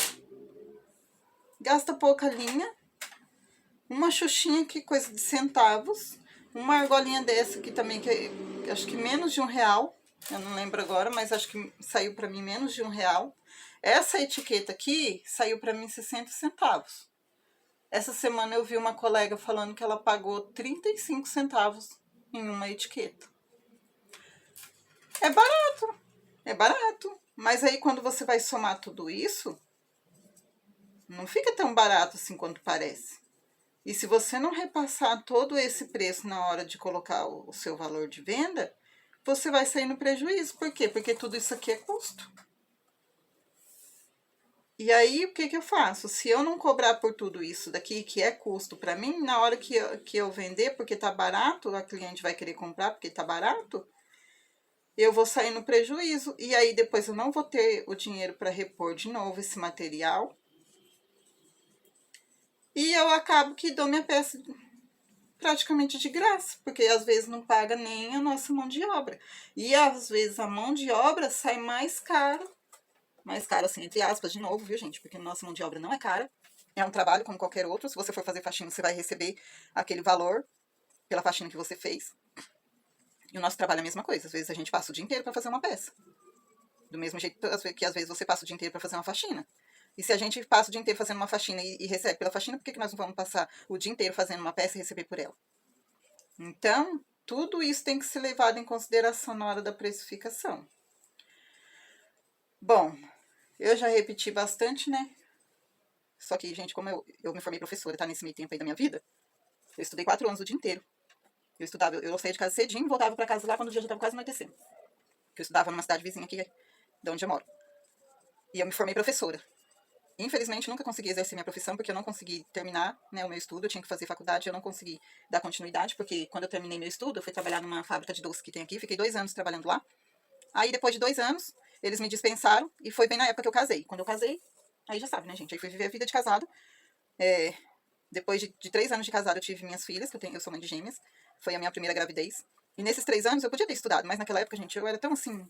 Gasta pouca linha, uma Xuxinha que coisa de centavos, uma argolinha dessa aqui também, que acho que menos de R$ 1, eu não lembro agora, mas acho que saiu para mim menos de R$ 1. Essa etiqueta aqui saiu para mim 60 centavos. Essa semana eu vi uma colega falando que ela pagou 35 centavos em uma etiqueta. É barato. Mas aí quando você vai somar tudo isso, não fica tão barato assim quanto parece. E se você não repassar todo esse preço na hora de colocar o seu valor de venda, você vai sair no prejuízo. Por quê? Porque tudo isso aqui é custo. E aí, o que eu faço? Se eu não cobrar por tudo isso daqui, que é custo para mim, na hora que eu vender, porque tá barato, a cliente vai querer comprar porque tá barato, eu vou sair no prejuízo. E aí, depois eu não vou ter o dinheiro para repor de novo esse material. E eu acabo que dou minha peça praticamente de graça, porque às vezes não paga nem a nossa mão de obra. E às vezes a mão de obra sai mais caro assim, entre aspas, de novo, viu, gente? Porque a nossa mão de obra não é cara. É um trabalho como qualquer outro. Se você for fazer faxina, você vai receber aquele valor pela faxina que você fez. E o nosso trabalho é a mesma coisa. Às vezes a gente passa o dia inteiro para fazer uma peça. Do mesmo jeito que às vezes você passa o dia inteiro para fazer uma faxina. E se a gente passa o dia inteiro fazendo uma faxina e recebe pela faxina, por que nós não vamos passar o dia inteiro fazendo uma peça e receber por ela? Então, tudo isso tem que ser levado em consideração na hora da precificação. Bom, eu já repeti bastante, né? Só que, gente, como eu me formei professora, tá nesse meio tempo aí da minha vida, eu estudei 4 anos o dia inteiro. Eu saía de casa cedinho, voltava para casa lá quando o dia já estava quase anoitecendo. Eu estudava numa cidade vizinha aqui, de onde eu moro. E eu me formei professora. Infelizmente, nunca consegui exercer minha profissão, porque eu não consegui terminar, né, o meu estudo. Eu tinha que fazer faculdade, eu não consegui dar continuidade, porque quando eu terminei meu estudo, eu fui trabalhar numa fábrica de doce que tem aqui, fiquei 2 anos trabalhando lá. Aí, depois de 2 anos, eles me dispensaram, e foi bem na época que eu casei. Quando eu casei, aí já sabe, né, gente? Aí fui viver a vida de casado. Depois de 3 anos de casado, eu tive minhas filhas, eu sou mãe de gêmeas. Foi a minha primeira gravidez. E nesses 3 anos, eu podia ter estudado, mas naquela época, gente, eu era tão assim,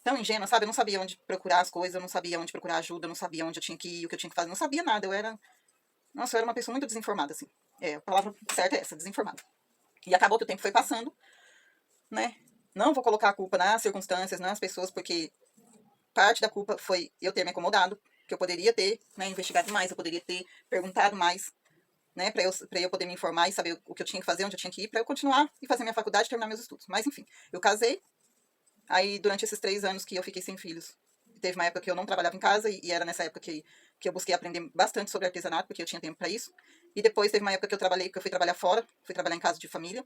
tão ingênua, sabe? Eu não sabia onde procurar as coisas, eu não sabia onde procurar ajuda, eu não sabia onde eu tinha que ir, o que eu tinha que fazer, eu não sabia nada. Nossa, eu era uma pessoa muito desinformada, assim. A palavra certa é essa, desinformada. E acabou que o tempo foi passando, né? Não vou colocar a culpa nas circunstâncias, nas pessoas, porque parte da culpa foi eu ter me acomodado, que eu poderia ter, né, investigado mais, eu poderia ter perguntado mais, né, para eu poder me informar e saber o que eu tinha que fazer, onde eu tinha que ir, para eu continuar e fazer minha faculdade e terminar meus estudos. Mas, enfim, eu casei, aí durante esses 3 anos que eu fiquei sem filhos, teve uma época que eu não trabalhava em casa, e era nessa época que eu busquei aprender bastante sobre artesanato, porque eu tinha tempo para isso. E depois teve uma época que eu fui trabalhar fora, fui trabalhar em casa de família,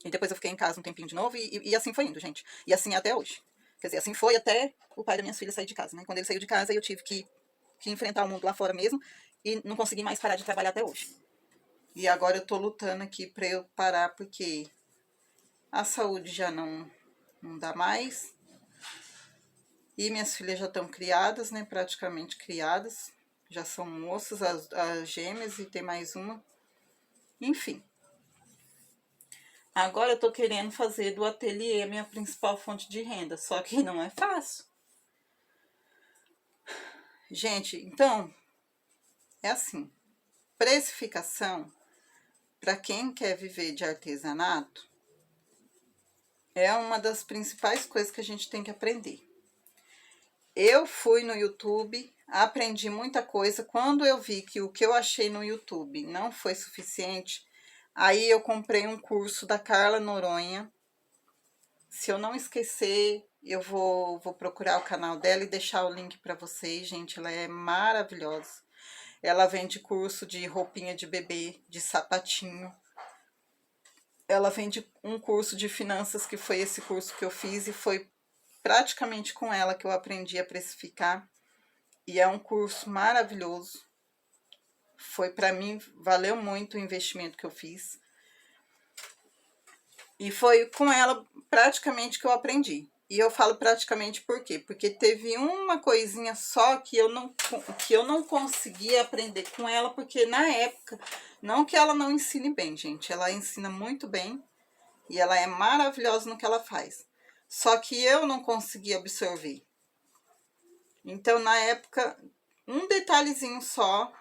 e depois eu fiquei em casa um tempinho de novo, e assim foi indo, gente. E assim é até hoje. Quer dizer, assim foi até o pai das minhas filhas sair de casa, né? Quando ele saiu de casa, eu tive que enfrentar o mundo lá fora mesmo, e não consegui mais parar de trabalhar até hoje. E agora eu tô lutando aqui para eu parar, porque a saúde já não dá mais. E minhas filhas já estão criadas, né? Praticamente criadas. Já são moças, as gêmeas, e tem mais uma. Enfim. Agora eu tô querendo fazer do ateliê a minha principal fonte de renda. Só que não é fácil. Gente, então, é assim. Precificação, para quem quer viver de artesanato, é uma das principais coisas que a gente tem que aprender. Eu fui no YouTube, aprendi muita coisa. Quando eu vi que o que eu achei no YouTube não foi suficiente, aí eu comprei um curso da Carla Noronha. Se eu não esquecer, eu vou procurar o canal dela e deixar o link para vocês, gente. Ela é maravilhosa. Ela vende curso de roupinha de bebê, de sapatinho. Ela vende um curso de finanças, que foi esse curso que eu fiz, e foi praticamente com ela que eu aprendi a precificar. E é um curso maravilhoso. Foi, para mim, valeu muito o investimento que eu fiz. E foi com ela praticamente que eu aprendi. E eu falo praticamente por quê? Porque teve uma coisinha só que eu não conseguia aprender com ela, porque na época, não que ela não ensine bem, gente, ela ensina muito bem e ela é maravilhosa no que ela faz. Só que eu não conseguia absorver. Então, na época, um detalhezinho só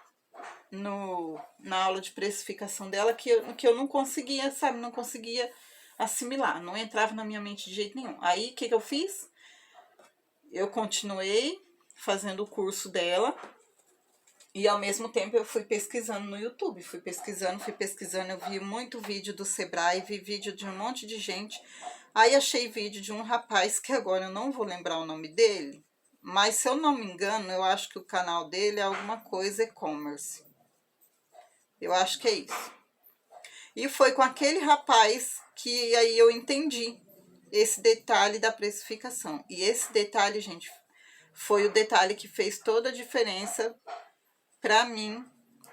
na aula de precificação dela que eu não conseguia, sabe, não conseguia assimilar, não entrava na minha mente de jeito nenhum. Aí, o que eu fiz? Eu continuei fazendo o curso dela e, ao mesmo tempo, eu fui pesquisando no YouTube, fui pesquisando, eu vi muito vídeo do Sebrae, vi vídeo de um monte de gente. Aí achei vídeo de um rapaz, que agora eu não vou lembrar o nome dele, mas se eu não me engano, eu acho que o canal dele é alguma coisa e-commerce. Eu acho que é isso. E foi com aquele rapaz que aí eu entendi esse detalhe da precificação. E esse detalhe, gente, foi o detalhe que fez toda a diferença para mim,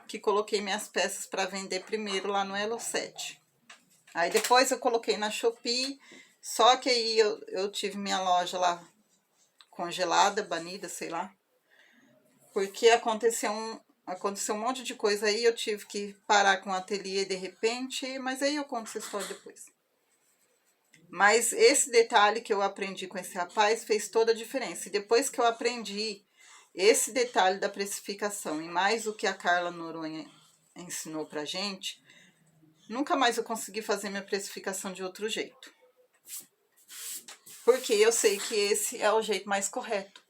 que coloquei minhas peças para vender primeiro lá no Elo7. Aí depois eu coloquei na Shopee, só que aí eu tive minha loja lá congelada, banida, sei lá, porque aconteceu aconteceu um monte de coisa aí, eu tive que parar com o ateliê de repente, mas aí eu conto essa história depois. Mas esse detalhe que eu aprendi com esse rapaz fez toda a diferença. E depois que eu aprendi esse detalhe da precificação e mais o que a Carla Noronha ensinou pra gente, nunca mais eu consegui fazer minha precificação de outro jeito. Porque eu sei que esse é o jeito mais correto.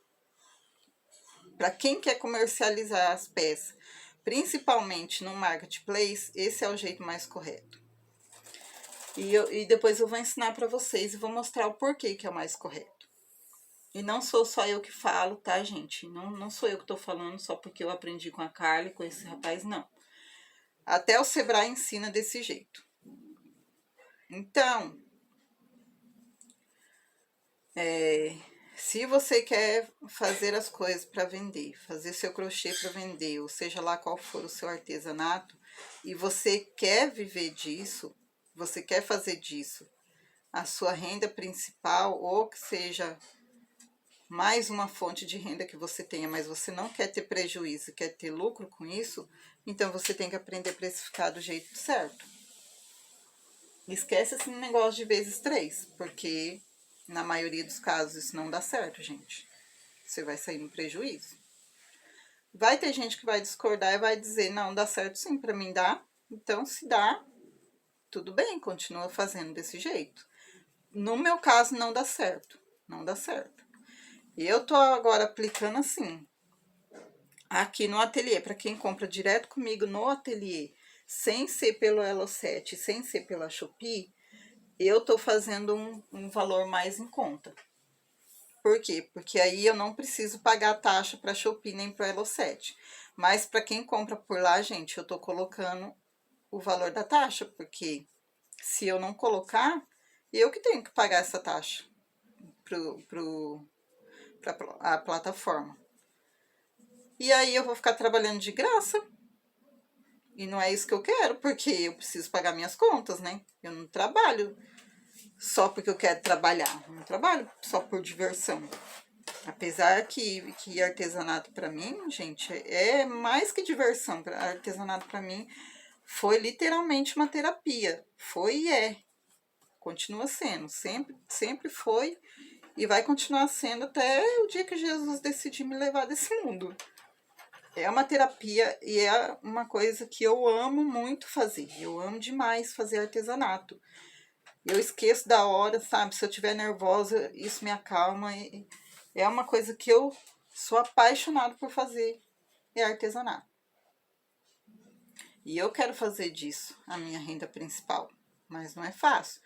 Para quem quer comercializar as peças, principalmente no marketplace, esse é o jeito mais correto. E depois eu vou ensinar para vocês e vou mostrar o porquê que é o mais correto. E não sou só eu que falo, tá, gente? Não sou eu que tô falando só porque eu aprendi com a Carla e com esse rapaz, não. Até o Sebrae ensina desse jeito. Então, se você quer fazer as coisas para vender, fazer seu crochê para vender, ou seja lá qual for o seu artesanato, e você quer viver disso, você quer fazer disso a sua renda principal, ou que seja mais uma fonte de renda que você tenha, mas você não quer ter prejuízo, quer ter lucro com isso, então você tem que aprender a precificar do jeito certo. Esquece esse negócio de vezes 3, porque na maioria dos casos isso não dá certo, gente. Você vai sair no prejuízo. Vai ter gente que vai discordar e vai dizer, não, dá certo sim, para mim dá. Então, se dá, tudo bem, continua fazendo desse jeito. No meu caso, não dá certo. Não dá certo. E eu tô agora aplicando assim, aqui no ateliê, para quem compra direto comigo no ateliê, sem ser pelo Elo7, sem ser pela Shopee, eu tô fazendo um valor mais em conta. Por quê? Porque aí eu não preciso pagar taxa para Shopee nem para Elo7. Mas para quem compra por lá, gente, eu tô colocando o valor da taxa, porque se eu não colocar, eu que tenho que pagar essa taxa para a plataforma. E aí eu vou ficar trabalhando de graça. E não é isso que eu quero, porque eu preciso pagar minhas contas, né? Eu não trabalho só porque eu quero trabalhar. Eu não trabalho só por diversão. Apesar que artesanato para mim, gente, é mais que diversão. Artesanato para mim foi literalmente uma terapia. Foi e é. Continua sendo. Sempre foi e vai continuar sendo até o dia que Jesus decidir me levar desse mundo. É uma terapia e é uma coisa que eu amo muito fazer. Eu amo demais fazer artesanato. Eu esqueço da hora, sabe? Se eu estiver nervosa, isso me acalma. É uma coisa que eu sou apaixonada por fazer, é artesanato. E eu quero fazer disso a minha renda principal, mas não é fácil.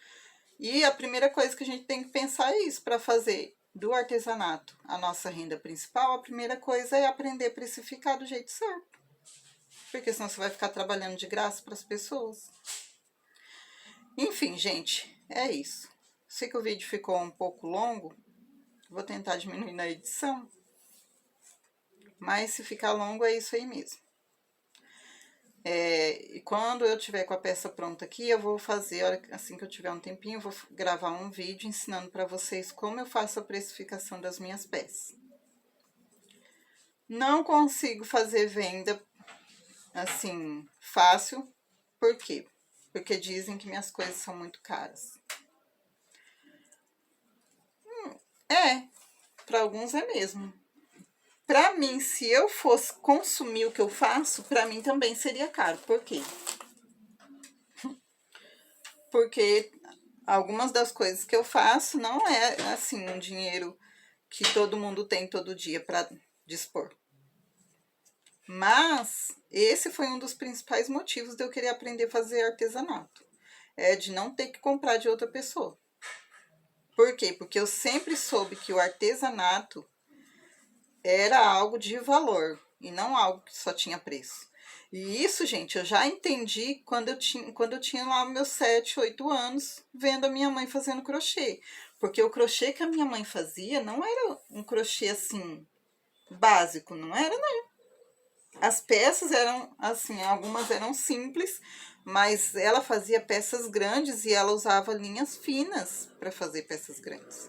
E a primeira coisa que a gente tem que pensar é isso, para fazer do artesanato a nossa renda principal, a primeira coisa é aprender a precificar do jeito certo. Porque senão você vai ficar trabalhando de graça para as pessoas. Enfim, gente, é isso. Sei que o vídeo ficou um pouco longo, vou tentar diminuir na edição. Mas se ficar longo, é isso aí mesmo. E quando eu tiver com a peça pronta aqui, eu vou fazer, assim que eu tiver um tempinho, eu vou gravar um vídeo ensinando para vocês como eu faço a precificação das minhas peças. Não consigo fazer venda, assim, fácil. Por quê? Porque dizem que minhas coisas são muito caras. Para alguns é mesmo. Para mim, se eu fosse consumir o que eu faço, para mim também seria caro. Por quê? Porque algumas das coisas que eu faço não é, assim, um dinheiro que todo mundo tem todo dia para dispor. Mas esse foi um dos principais motivos de eu querer aprender a fazer artesanato. É de não ter que comprar de outra pessoa. Por quê? Porque eu sempre soube que o artesanato era algo de valor e não algo que só tinha preço. E isso, gente, eu já entendi quando eu tinha lá meus 7, 8 anos, vendo a minha mãe fazendo crochê. Porque o crochê que a minha mãe fazia não era um crochê assim, básico, não era não. As peças eram assim, algumas eram simples, mas ela fazia peças grandes e ela usava linhas finas para fazer peças grandes.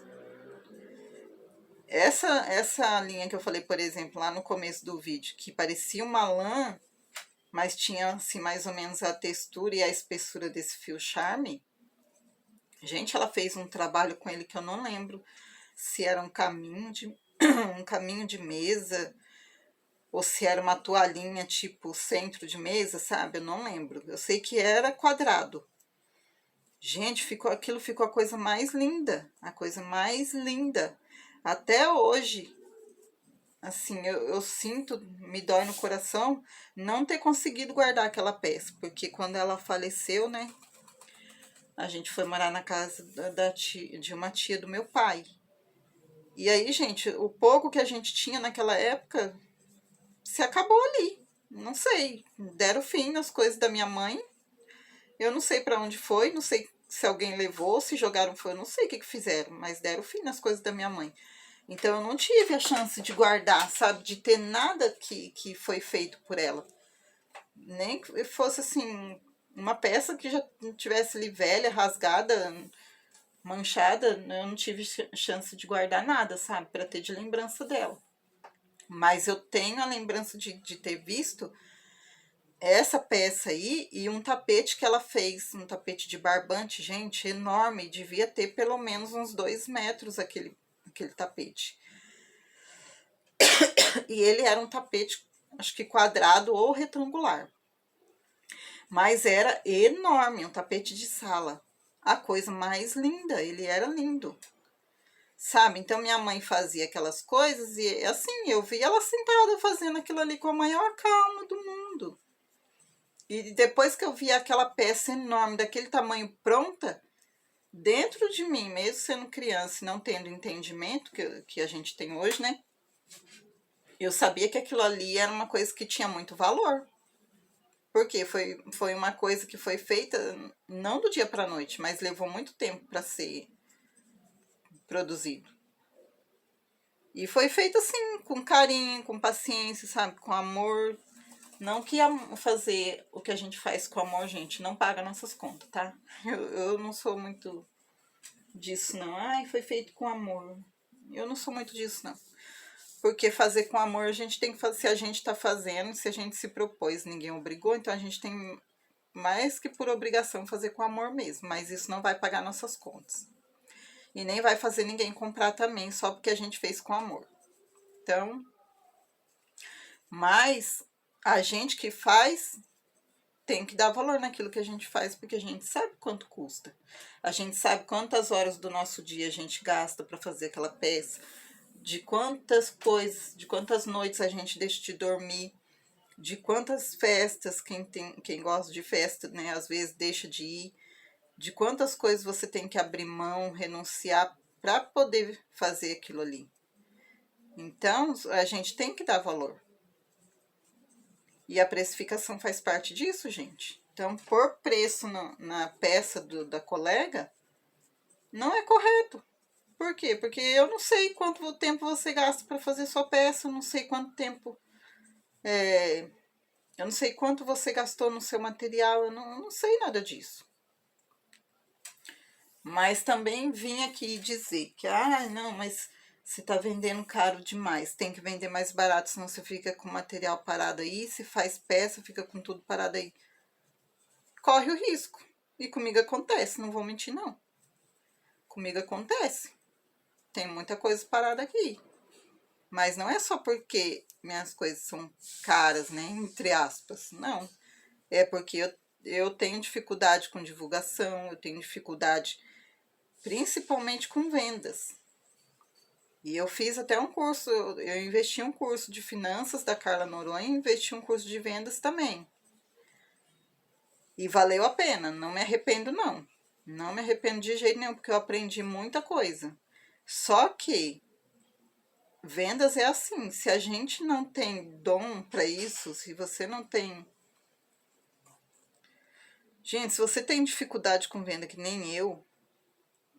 Essa linha que eu falei, por exemplo, lá no começo do vídeo, que parecia uma lã, mas tinha assim mais ou menos a textura e a espessura desse fio charme. Gente, ela fez um trabalho com ele que eu não lembro se era um caminho de um caminho de mesa ou se era uma toalhinha tipo centro de mesa, sabe? Eu não lembro. Eu sei que era quadrado. Gente, aquilo ficou a coisa mais linda, a coisa mais linda. Até hoje, assim, eu sinto, me dói no coração não ter conseguido guardar aquela peça, porque quando ela faleceu, né, a gente foi morar na casa de uma tia do meu pai. E aí, gente, o pouco que a gente tinha naquela época se acabou ali. Não sei, deram fim nas coisas da minha mãe. Eu não sei para onde foi, não sei se alguém levou, se jogaram fora, não sei o que fizeram, mas deram fim nas coisas da minha mãe. Então eu não tive a chance de guardar, sabe, de ter nada que foi feito por ela. Nem que fosse assim, uma peça que já tivesse ali velha, rasgada, manchada, eu não tive chance de guardar nada, sabe, para ter de lembrança dela. Mas eu tenho a lembrança de ter visto essa peça aí e um tapete que ela fez, um tapete de barbante, gente, enorme, devia ter pelo menos uns 2 metros aquele tapete. E ele era um tapete, acho que quadrado ou retangular. Mas era enorme, um tapete de sala. A coisa mais linda, ele era lindo. Sabe? Então minha mãe fazia aquelas coisas e assim, eu via ela sentada fazendo aquilo ali com a maior calma do mundo. E depois que eu vi aquela peça enorme, daquele tamanho pronta, dentro de mim, mesmo sendo criança e não tendo entendimento que a gente tem hoje, né? Eu sabia que aquilo ali era uma coisa que tinha muito valor. Porque foi uma coisa que foi feita não do dia para a noite, mas levou muito tempo para ser produzido. E foi feito assim, com carinho, com paciência, sabe? Com amor. Não que fazer o que a gente faz com amor, gente, não paga nossas contas, tá? Eu não sou muito disso, não. Ai, foi feito com amor. Eu não sou muito disso, não. Porque fazer com amor a gente tem que fazer, se a gente tá fazendo, se a gente se propôs, ninguém obrigou, então a gente tem mais que por obrigação fazer com amor mesmo, mas isso não vai pagar nossas contas. E nem vai fazer ninguém comprar também, só porque a gente fez com amor. Então, mas a gente que faz tem que dar valor naquilo que a gente faz, porque a gente sabe quanto custa. A gente sabe quantas horas do nosso dia a gente gasta para fazer aquela peça, de quantas coisas, de quantas noites a gente deixa de dormir, de quantas festas, quem gosta de festa, né, às vezes deixa de ir, de quantas coisas você tem que abrir mão, renunciar para poder fazer aquilo ali. Então, a gente tem que dar valor. E a precificação faz parte disso, gente. Então, pôr preço na peça da colega não é correto. Por quê? Porque eu não sei quanto tempo você gasta para fazer sua peça, eu não sei quanto tempo. Eu não sei quanto você gastou no seu material, eu não sei nada disso. Mas também vim aqui dizer que, não, mas você está vendendo caro demais, tem que vender mais barato, senão você fica com o material parado aí, se faz peça, fica com tudo parado aí. Corre o risco. E comigo acontece, não vou mentir não. Comigo acontece. Tem muita coisa parada aqui. Mas não é só porque minhas coisas são caras, né? Entre aspas. Não. É porque eu tenho dificuldade com divulgação, eu tenho dificuldade principalmente com vendas. E eu fiz até um curso, eu investi um curso de finanças da Carla Noronha e investi um curso de vendas também. E valeu a pena, não me arrependo não. Não me arrependo de jeito nenhum, porque eu aprendi muita coisa. Só que vendas é assim, se a gente não tem dom para isso, se você não tem... Gente, se você tem dificuldade com venda que nem eu,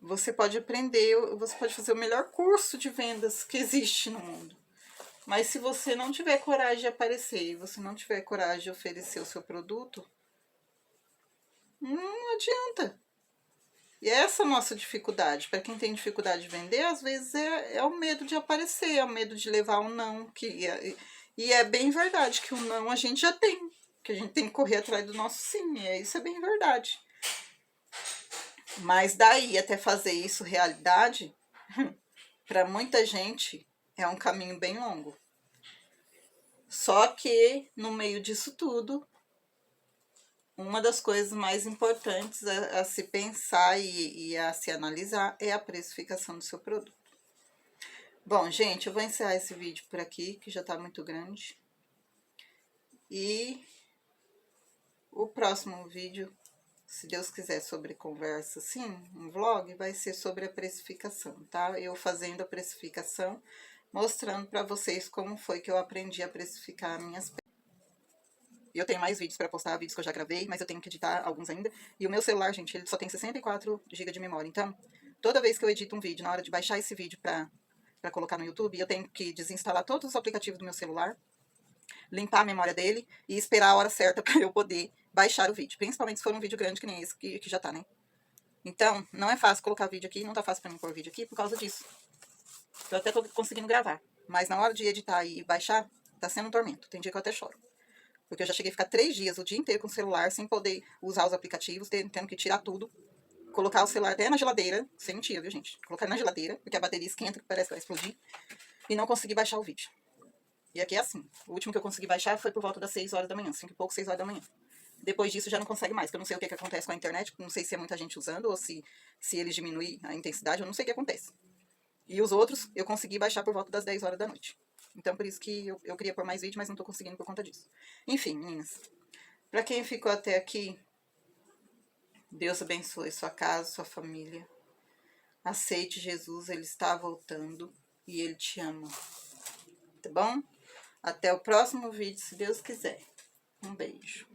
você pode aprender, você pode fazer o melhor curso de vendas que existe no mundo. Mas se você não tiver coragem de aparecer e você não tiver coragem de oferecer o seu produto, não adianta. E essa é a nossa dificuldade. Para quem tem dificuldade de vender, às vezes é o medo de aparecer, é o medo de levar um não. E é bem verdade que o não a gente já tem, que a gente tem que correr atrás do nosso sim, isso é bem verdade. Mas daí até fazer isso realidade, para muita gente é um caminho bem longo. Só que no meio disso tudo, uma das coisas mais importantes a se pensar e a se analisar é a precificação do seu produto. Bom, gente, eu vou encerrar esse vídeo por aqui, que já está muito grande. E o próximo vídeo, se Deus quiser, sobre conversa, assim, um vlog, vai ser sobre a precificação, tá? Eu fazendo a precificação, mostrando para vocês como foi que eu aprendi a precificar minhas peças. E eu tenho mais vídeos para postar, vídeos que eu já gravei, mas eu tenho que editar alguns ainda. E o meu celular, gente, ele só tem 64 GB de memória. Então, toda vez que eu edito um vídeo, na hora de baixar esse vídeo para colocar no YouTube, eu tenho que desinstalar todos os aplicativos do meu celular, limpar a memória dele e esperar a hora certa para eu poder baixar o vídeo. Principalmente se for um vídeo grande que nem esse, que já tá, né? Então, não é fácil colocar vídeo aqui, não tá fácil para mim pôr vídeo aqui por causa disso. Eu até tô conseguindo gravar, mas na hora de editar e baixar, tá sendo um tormento. Tem dia que eu até choro. Porque eu já cheguei a ficar 3 dias, o dia inteiro com o celular, sem poder usar os aplicativos, tendo que tirar tudo, colocar o celular até na geladeira, sem mentira, viu, gente? Colocar na geladeira, porque a bateria esquenta, que parece que vai explodir, e não consegui baixar o vídeo. E aqui é assim, o último que eu consegui baixar foi por volta das 6 horas da manhã, 5 e pouco, 6 horas da manhã. Depois disso já não consegue mais, porque eu não sei o que acontece com a internet, não sei se é muita gente usando, ou se eles diminuem a intensidade, eu não sei o que acontece. E os outros eu consegui baixar por volta das 10 horas da noite. Então por isso que eu queria pôr mais vídeo, mas não tô conseguindo por conta disso. Enfim, meninas, para quem ficou até aqui, Deus abençoe sua casa, sua família. Aceite Jesus, Ele está voltando e Ele te ama. Tá bom? Até o próximo vídeo, se Deus quiser. Um beijo.